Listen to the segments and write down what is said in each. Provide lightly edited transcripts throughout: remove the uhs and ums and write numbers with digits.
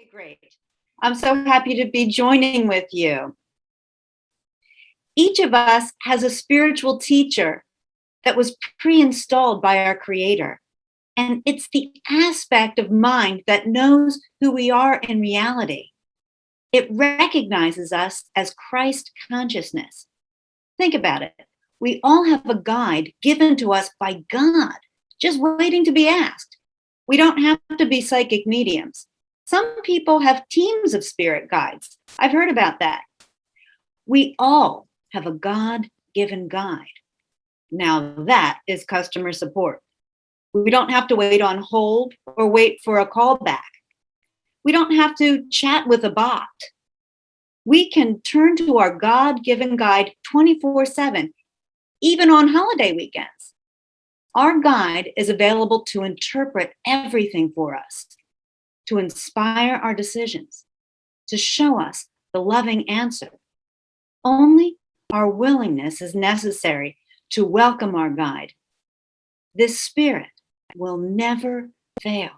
Okay, great. I'm so happy to be joining with you. Each of us has a spiritual teacher that was pre-installed by our Creator. And it's the aspect of mind that knows who we are in reality. It recognizes us as Christ consciousness. Think about it. We all have a guide given to us by God, just waiting to be asked. We don't have to be psychic mediums. Some people have teams of spirit guides. I've heard about that. We all have a God-given guide. Now that is customer support. We don't have to wait on hold or wait for a callback. We don't have to chat with a bot. We can turn to our God-given guide 24/7, even on holiday weekends. Our guide is available to interpret everything for us, to inspire our decisions, to show us the loving answer. Only our willingness is necessary to welcome our guide. This spirit will never fail.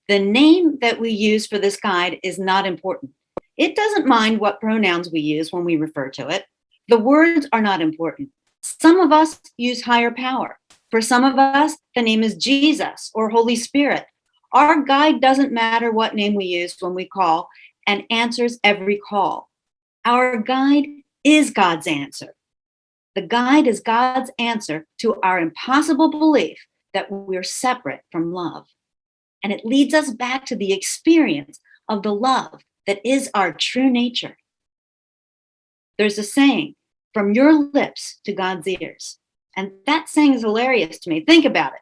The name that we use for this guide is not important. It doesn't mind what pronouns we use when we refer to it. The words are not important. Some of us use higher power. For some of us, the name is Jesus or Holy Spirit. Our guide doesn't matter what name we use when we call and answers every call. Our guide is God's answer. The guide is God's answer to our impossible belief that we're separate from love. And it leads us back to the experience of the love that is our true nature. There's a saying, from your lips to God's ears. And that saying is hilarious to me. Think about it.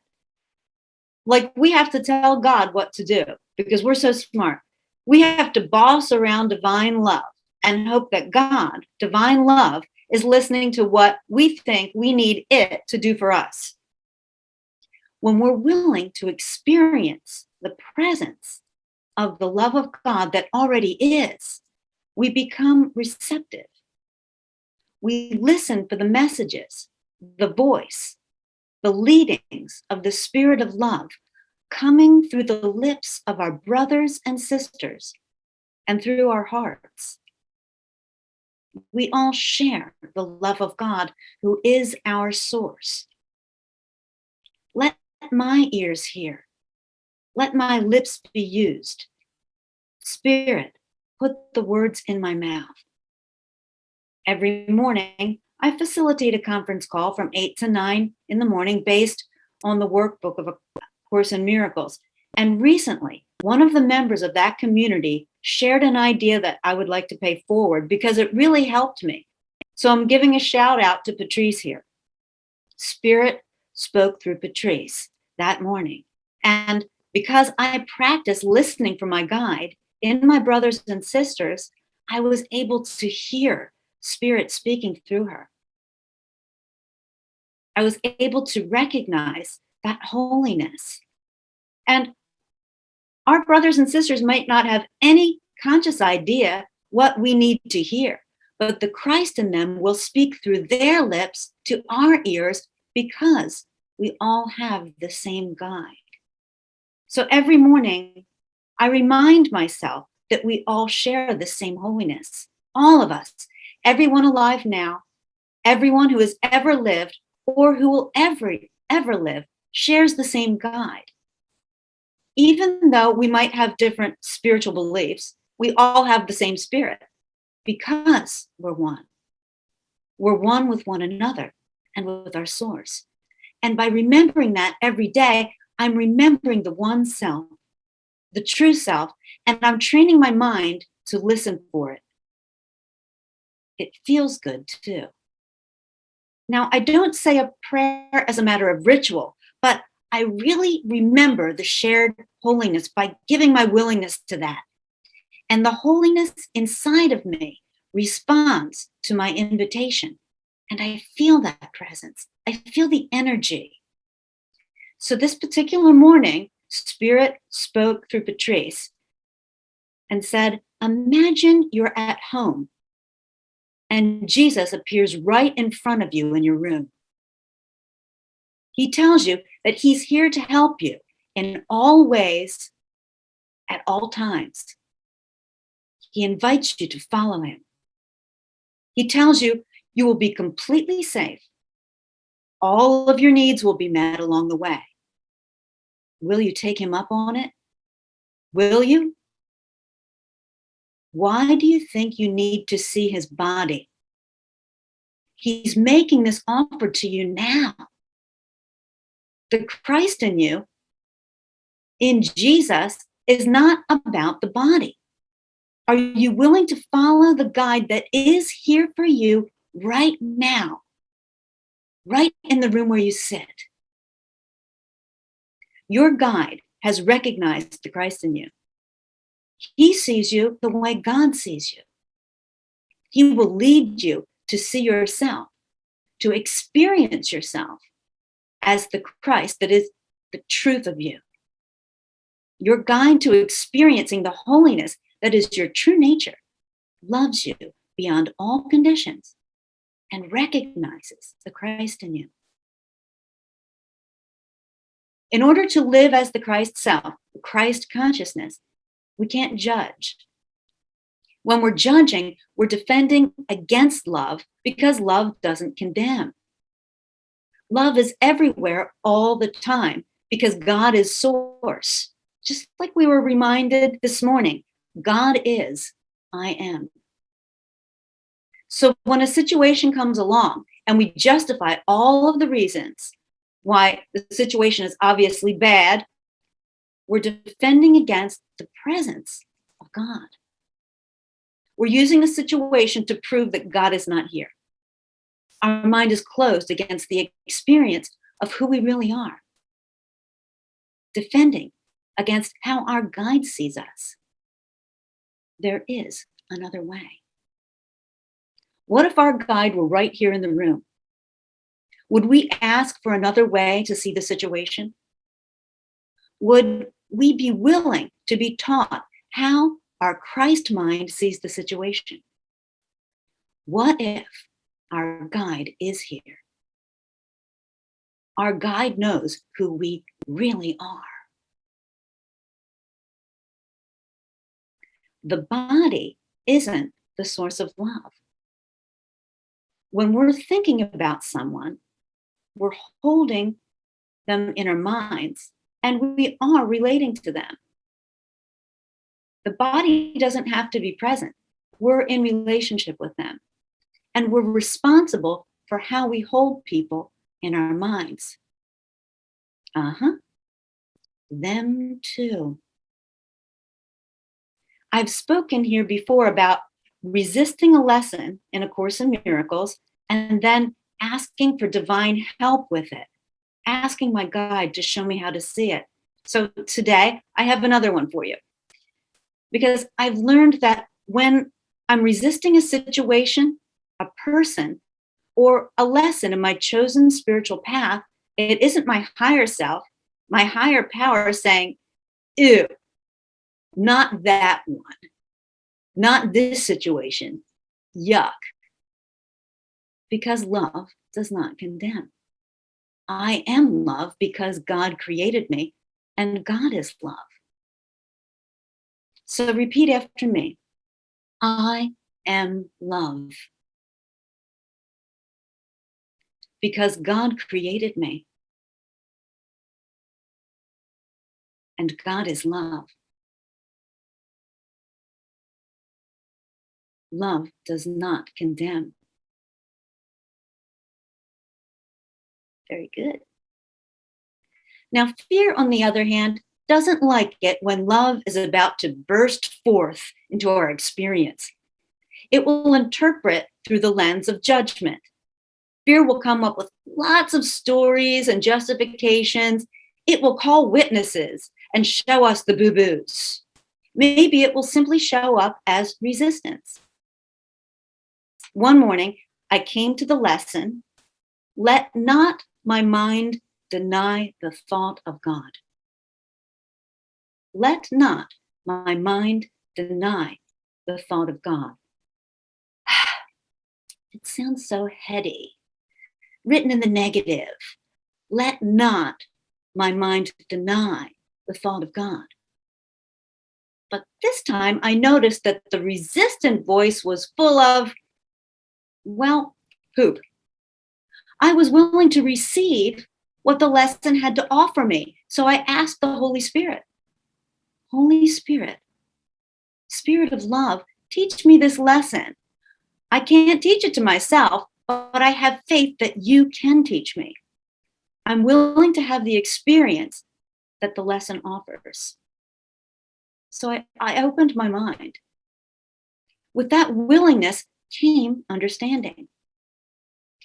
Like we have to tell God what to do because we're so smart. We have to boss around divine love and hope that God, divine love, is listening to what we think we need it to do for us. When we're willing to experience the presence of the love of God that already is, we become receptive. We listen for the messages, the voice, the leadings of the Spirit of love coming through the lips of our brothers and sisters and through our hearts. We all share the love of God, who is our source. Let my ears hear. Let my lips be used. Spirit, put the words in my mouth. Every morning, I facilitate a conference call from 8 to 9 in the morning based on the workbook of A Course in Miracles. And recently, one of the members of that community shared an idea that I would like to pay forward because it really helped me. So I'm giving a shout out to Patrice here. Spirit spoke through Patrice that morning. And because I practice listening for my guide in my brothers and sisters, I was able to hear Spirit speaking through her. I was able to recognize that holiness. And our brothers and sisters might not have any conscious idea what we need to hear, but the Christ in them will speak through their lips to our ears because we all have the same guide. So every morning, I remind myself that we all share the same holiness. All of us, everyone alive now, everyone who has ever lived or who will ever live, shares the same guide. Even though we might have different spiritual beliefs, we all have the same spirit because we're one. We're one with one another and with our source. And by remembering that every day, I'm remembering the one self, the true self, and I'm training my mind to listen for it. It feels good too. Now, I don't say a prayer as a matter of ritual, but I really remember the shared holiness by giving my willingness to that. And the holiness inside of me responds to my invitation. And I feel that presence. I feel the energy. So this particular morning, Spirit spoke through Patrice and said, imagine you're at home and Jesus appears right in front of you in your room. He tells you that he's here to help you in all ways at all times. He invites you to follow him. He tells you you will be completely safe. All of your needs will be met along the way. Will you take him up on it? Will you? Why do you think you need to see his body? He's making this offer to you now. The Christ in you, in Jesus, is not about the body. Are you willing to follow the guide that is here for you right now, right in the room where you sit? Your guide has recognized the Christ in you. He sees you the way God sees you. He will lead you to see yourself, to experience yourself as the Christ that is the truth of you. Your guide to experiencing the holiness that is your true nature loves you beyond all conditions and recognizes the Christ in you. In order to live as the Christ self, the Christ consciousness, we can't judge. When we're judging, we're defending against love because love doesn't condemn. Love is everywhere all the time because God is source. Just like we were reminded this morning, God is, I am. So when a situation comes along and we justify all of the reasons why the situation is obviously bad, we're defending against the presence of God. We're using a situation to prove that God is not here. Our mind is closed against the experience of who we really are. Defending against how our guide sees us. There is another way. What if our guide were right here in the room? Would we ask for another way to see the situation? Would we be willing to be taught how our Christ mind sees the situation? What if our guide is here? Our guide knows who we really are. The body isn't the source of love. When we're thinking about someone, we're holding them in our minds and we are relating to them. The body doesn't have to be present. We're in relationship with them. And we're responsible for how we hold people in our minds. Them too. I've spoken here before about resisting a lesson in A Course in Miracles and then asking for divine help with it, asking my guide to show me how to see it. So today I have another one for you. Because I've learned that when I'm resisting a situation, a person, or a lesson in my chosen spiritual path, it isn't my higher self, my higher power saying, ew, not that one, not this situation, yuck. Because love does not condemn. I am love because God created me and God is love. So repeat after me. I am love. Because God created me. And God is love. Love does not condemn. Very good. Now, fear, on the other hand, doesn't like it when love is about to burst forth into our experience. It will interpret through the lens of judgment. Fear will come up with lots of stories and justifications. It will call witnesses and show us the boo-boos. Maybe it will simply show up as resistance. One morning, I came to the lesson, let not my mind deny the thought of God. Let not my mind deny the thought of God. It sounds so heady, written in the negative. Let not my mind deny the thought of God. But this time I noticed that the resistant voice was full of, well, poop. I was willing to receive what the lesson had to offer me. So I asked the Holy Spirit, Holy Spirit, Spirit of love, teach me this lesson. I can't teach it to myself, but I have faith that you can teach me. I'm willing to have the experience that the lesson offers. So I opened my mind. With that willingness came understanding.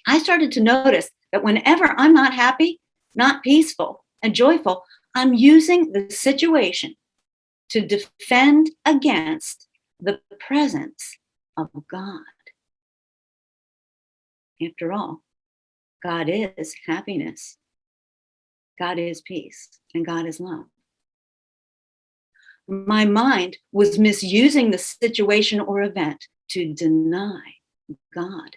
I started to notice that whenever I'm not happy, not peaceful, and joyful, I'm using the situation to defend against the presence of God. After all, God is happiness, God is peace, and God is love. My mind was misusing the situation or event to deny God.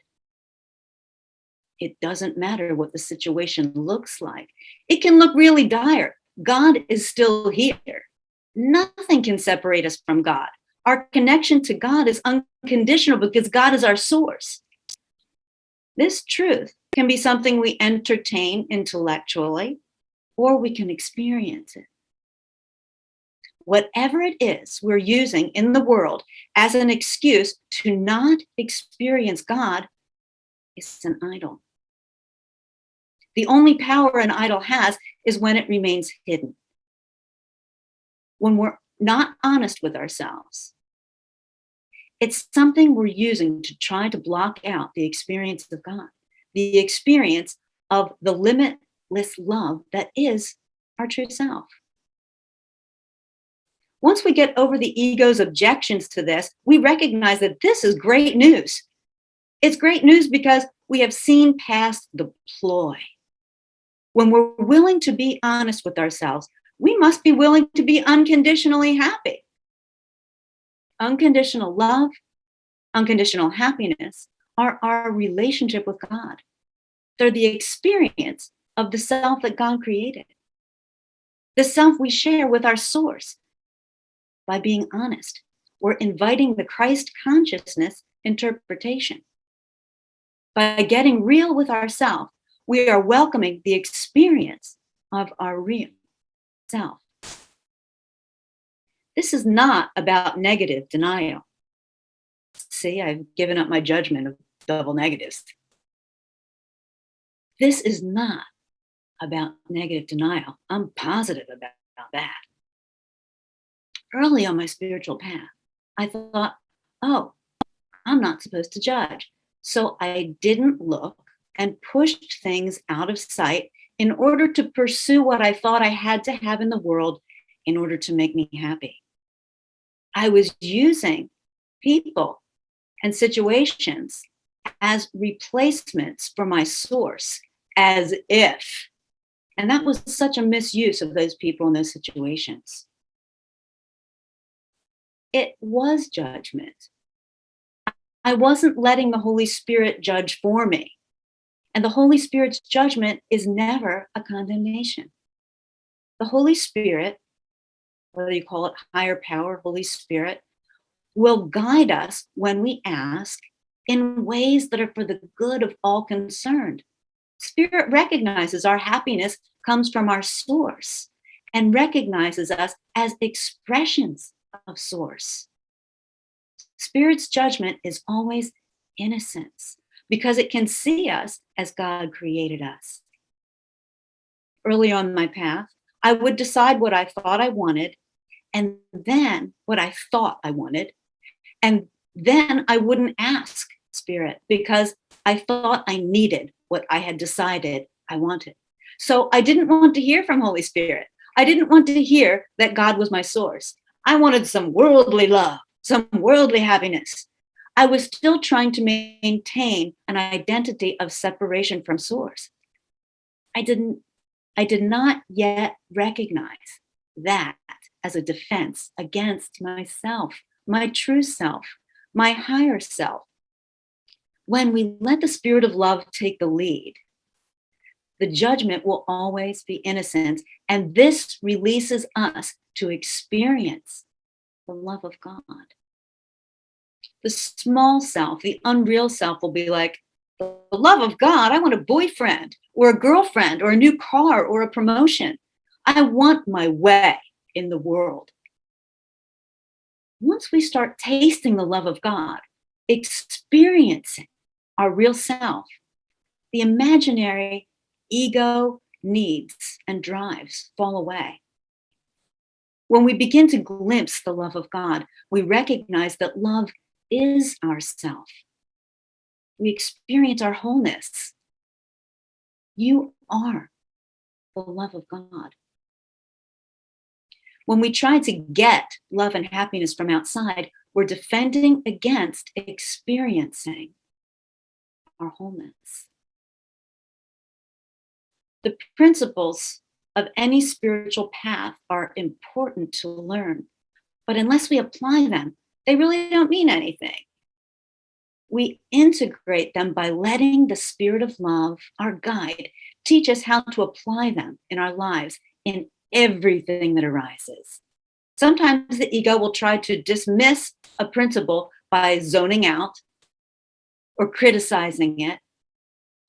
It doesn't matter what the situation looks like. It can look really dire. God is still here. Nothing can separate us from God. Our connection to God is unconditional because God is our source. This truth can be something we entertain intellectually, or we can experience it. Whatever it is we're using in the world as an excuse to not experience God is an idol. The only power an idol has is when it remains hidden. When we're not honest with ourselves, it's something we're using to try to block out the experience of God, the experience of the limitless love that is our true self. Once we get over the ego's objections to this, we recognize that this is great news. It's great news because we have seen past the ploy. When we're willing to be honest with ourselves, we must be willing to be unconditionally happy. Unconditional love, unconditional happiness are our relationship with God. They're the experience of the self that God created, the self we share with our source. By being honest, we're inviting the Christ consciousness interpretation. By getting real with ourselves, we are welcoming the experience of our real self. This is not about negative denial. See, I've given up my judgment of double negatives. This is not about negative denial. I'm positive about that. Early on my spiritual path, I thought, oh, I'm not supposed to judge. So I didn't look and pushed things out of sight in order to pursue what I thought I had to have in the world in order to make me happy. I was using people and situations as replacements for my source, as if. And that was such a misuse of those people and those situations. It was judgment. I wasn't letting the Holy Spirit judge for me. And the Holy Spirit's judgment is never a condemnation. The Holy Spirit, whether you call it higher power, Holy Spirit, will guide us when we ask in ways that are for the good of all concerned. Spirit recognizes our happiness comes from our source and recognizes us as expressions of source. Spirit's judgment is always innocence because it can see us as God created us. Early on my path, I would decide what I thought I wanted, and then what I thought I wanted, and then I wouldn't ask Spirit because I thought I needed what I had decided I wanted. So I didn't want to hear from Holy Spirit. I didn't want to hear that God was my source. I wanted some worldly love, some worldly happiness. I was still trying to maintain an identity of separation from source. I did not yet recognize that as a defense against myself, my true self, my higher self. When we let the Spirit of love take the lead, the judgment will always be innocent, and this releases us to experience the love of God. The small self, the unreal self will be like, the love of God, I want a boyfriend or a girlfriend or a new car or a promotion. I want my way in the world. Once we start tasting the love of God, experiencing our real self, the imaginary ego needs and drives fall away. When we begin to glimpse the love of God, we recognize that love is ourself. We experience our wholeness. You are the love of God. When we try to get love and happiness from outside, we're defending against experiencing our wholeness. The principles of any spiritual path are important to learn, but unless we apply them, they really don't mean anything. We integrate them by letting the Spirit of love, our guide, teach us how to apply them in our lives in everything that arises. Sometimes the ego will try to dismiss a principle by zoning out or criticizing it.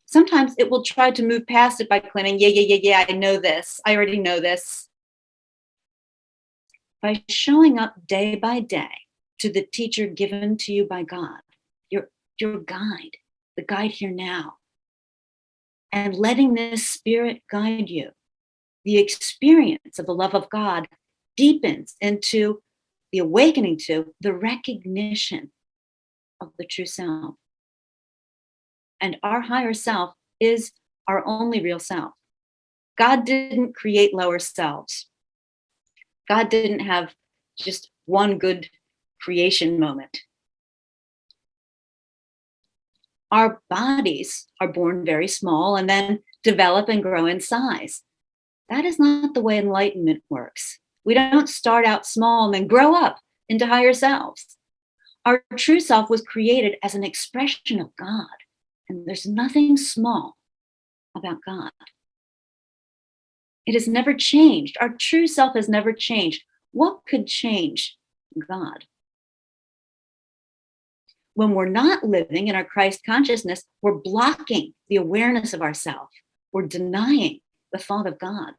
Sometimes it will try to move past it by claiming, yeah, I know this. I already know this. By showing up day by day to the teacher given to you by God, your guide, the guide here now, and letting this Spirit guide you, the experience of the love of God deepens into the awakening to the recognition of the true self. And our higher self is our only real self. God didn't create lower selves. God didn't have just one good creation moment. Our bodies are born very small and then develop and grow in size. That is not the way enlightenment works. We don't start out small and then grow up into higher selves. Our true self was created as an expression of God, and there's nothing small about God. It has never changed. Our true self has never changed. What could change God? When we're not living in our Christ consciousness, we're blocking the awareness of ourself. We're denying the thought of God.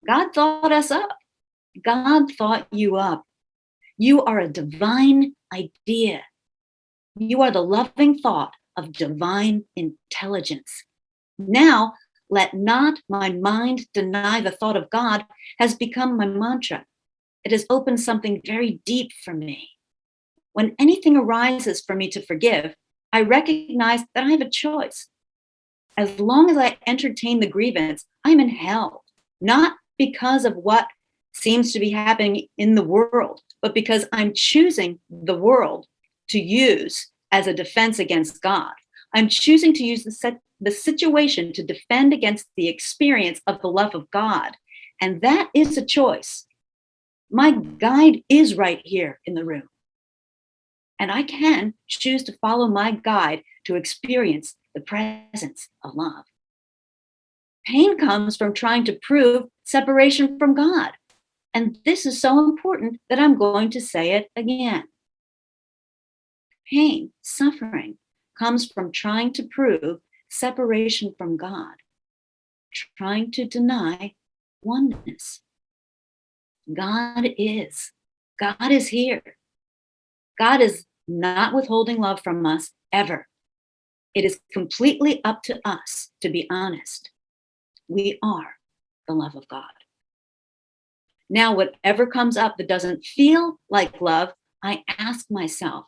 God thought us up. God thought you up. You are a divine idea. You are the loving thought of divine intelligence. Now, let not my mind deny the thought of God has become my mantra. It has opened something very deep for me. When anything arises for me to forgive, I recognize that I have a choice. As long as I entertain the grievance, I'm in hell, not because of what seems to be happening in the world, but because I'm choosing the world to use as a defense against God. I'm choosing to use the situation to defend against the experience of the love of God. And that is a choice. My guide is right here in the room. And I can choose to follow my guide to experience the presence of love. Pain comes from trying to prove separation from God. And this is so important that I'm going to say it again. Pain, suffering, comes from trying to prove separation from God, trying to deny oneness. God is. God is here. God is not withholding love from us ever. It is completely up to us to be honest. We are the love of God. Now, whatever comes up that doesn't feel like love, I ask myself,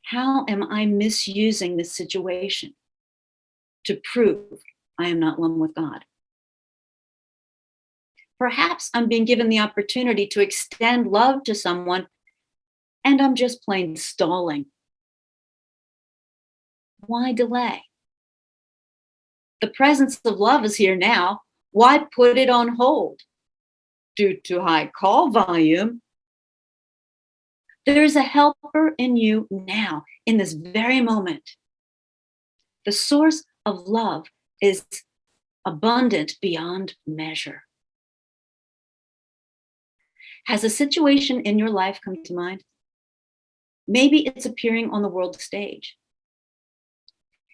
how am I misusing this situation to prove I am not one with God? Perhaps I'm being given the opportunity to extend love to someone and I'm just plain stalling. Why delay? The presence of love is here now. Why put it on hold? Due to high call volume, there is a helper in you now, in this very moment. The source of love is abundant beyond measure. Has a situation in your life come to mind? Maybe it's appearing on the world stage.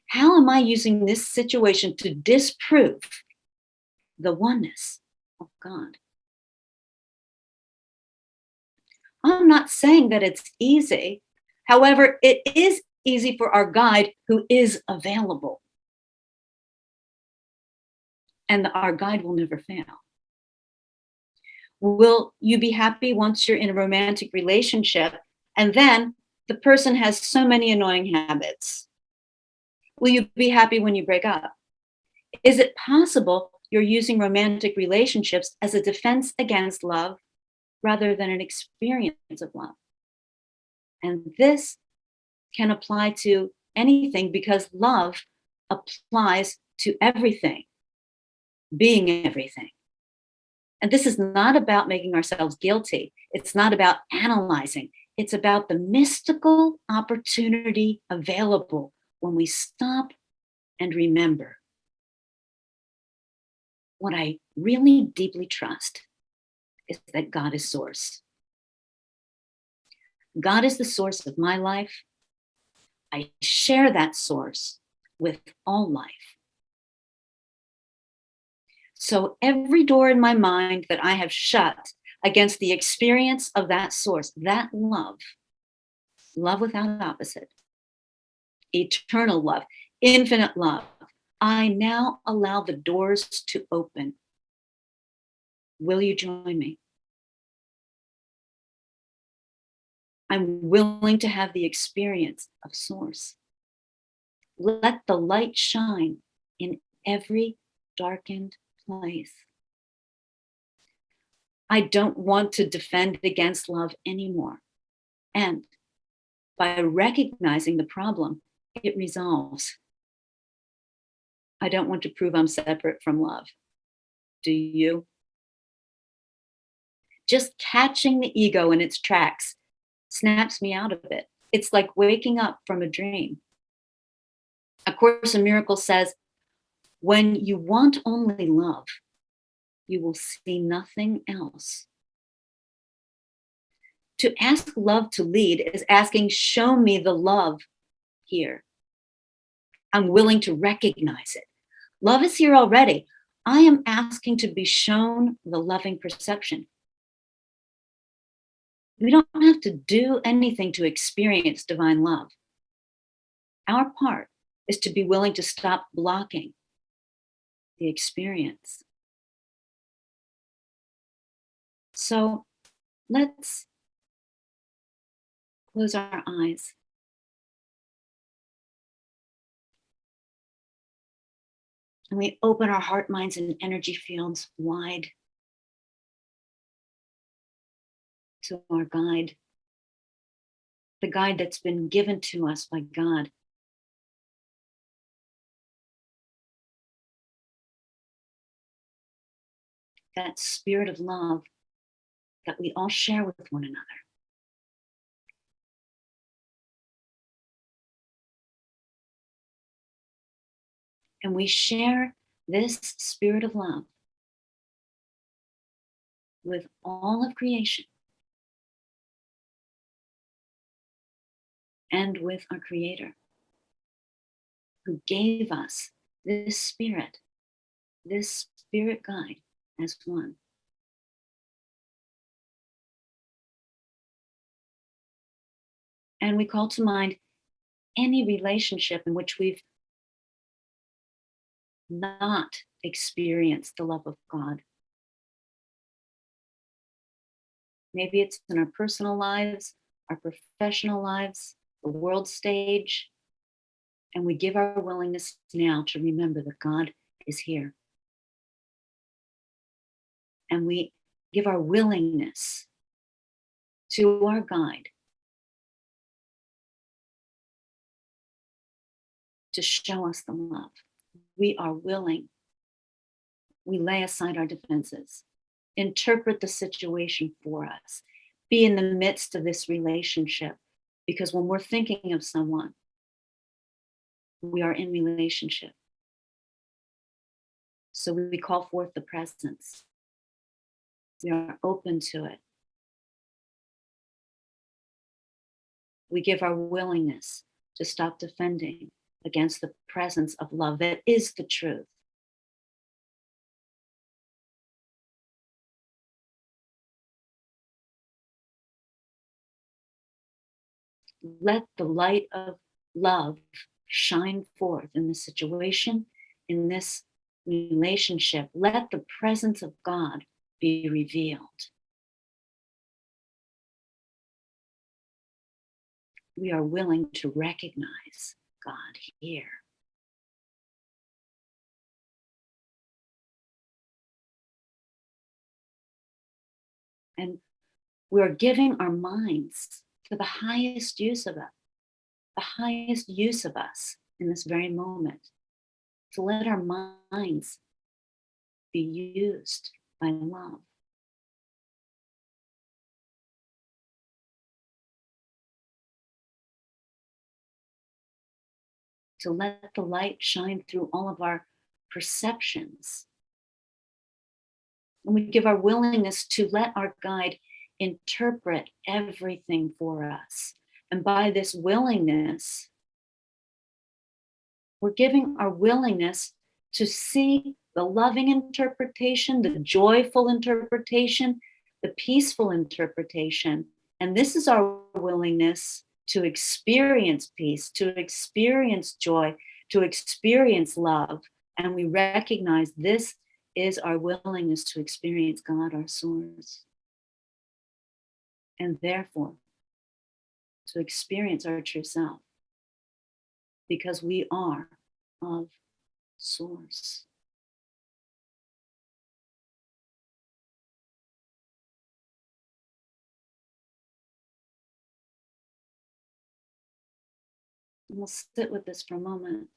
How am I using this situation to disprove the oneness of God? I'm not saying that it's easy. However, it is easy for our guide who is available. And our guide will never fail. Will you be happy once you're in a romantic relationship and then the person has so many annoying habits? Will you be happy when you break up? Is it possible you're using romantic relationships as a defense against love rather than an experience of love? And this can apply to anything because love applies to everything, being everything. And this is not about making ourselves guilty. It's not about analyzing. It's about the mystical opportunity available when we stop and remember. What I really deeply trust is that God is source. God is the source of my life. I share that source with all life. So every door in my mind that I have shut against the experience of that source, that love, love without opposite, eternal love, infinite love, I now allow the doors to open. Will you join me? I'm willing to have the experience of source. Let the light shine in every darkened place. I don't want to defend against love anymore. And by recognizing the problem, it resolves. I don't want to prove I'm separate from love. Do you? Just catching the ego in its tracks snaps me out of it. It's like waking up from a dream. A Course in Miracles says, when you want only love, you will see nothing else. To ask love to lead is asking, show me the love here. I'm willing to recognize it. Love is here already. I am asking to be shown the loving perception. We don't have to do anything to experience divine love. Our part is to be willing to stop blocking the experience. So let's close our eyes. And we open our heart, minds, and energy fields wide to our guide, the guide that's been given to us by God. That spirit of love that we all share with one another. And we share this spirit of love with all of creation and with our Creator, who gave us this spirit guide as one. And we call to mind any relationship in which we've not experienced the love of God. Maybe it's in our personal lives, our professional lives, the world stage. And we give our willingness now to remember that God is here. And we give our willingness to our guide to show us the love. We are willing. We lay aside our defenses, interpret the situation for us, be in the midst of this relationship. Because when we're thinking of someone, we are in relationship. So we call forth the presence. We are open to it. we give our willingness to stop defending against the presence of love that is the truth. Let the light of love shine forth in this situation, in this relationship. Let the presence of God be revealed. We are willing to recognize God here. And we're giving our minds to the highest use of us, the highest use of us in this very moment. To let our minds be used by love. To let the light shine through all of our perceptions. And we give our willingness to let our guide interpret everything for us. And by this willingness, we're giving our willingness to see the loving interpretation, the joyful interpretation, the peaceful interpretation. And this is our willingness to experience peace, to experience joy, to experience love. And we recognize this is our willingness to experience God, our source. And therefore, to experience our true self. Because we are of source. And we'll sit with this for a moment.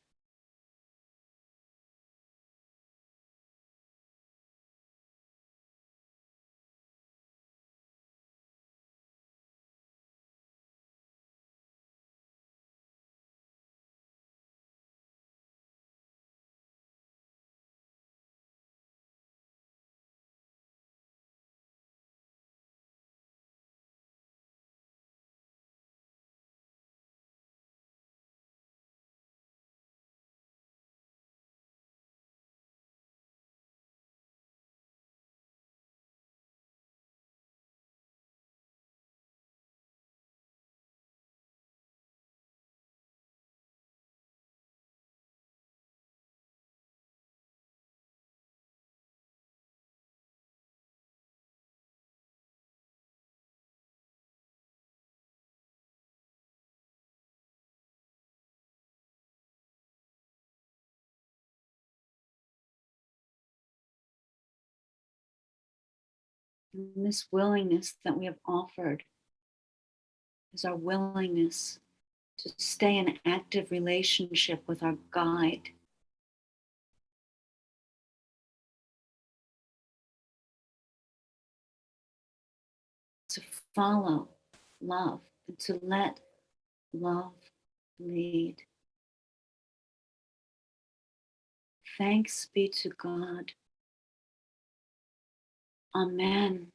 And this willingness that we have offered is our willingness to stay in active relationship with our guide. To follow love and to let love lead. Thanks be to God. Amen.